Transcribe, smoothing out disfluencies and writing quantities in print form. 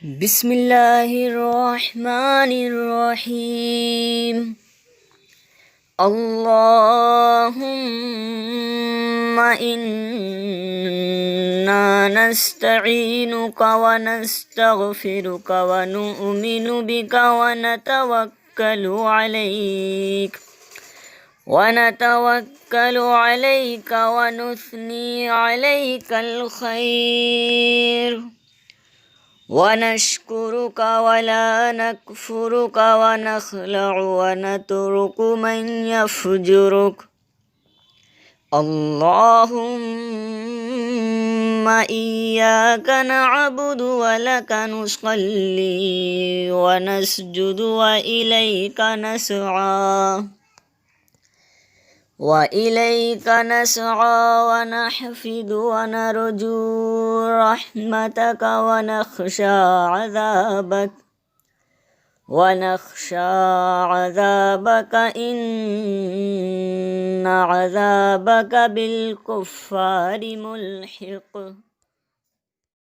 بسم الله الرحمن الرحيم. اللهم إنا نستعينك ونستغفرك ونؤمن بك ونتوكل عليك ونثني عليك الخير ونشكرك ولا نكفرك ونخلع ونترك من يفجرك. اللهم إياك نعبد ولك نصلي ونسجد وإليك نسعى ونحفد ونرجو رحمتك ونخشى عذابك إن عذابك بالكفار ملحق.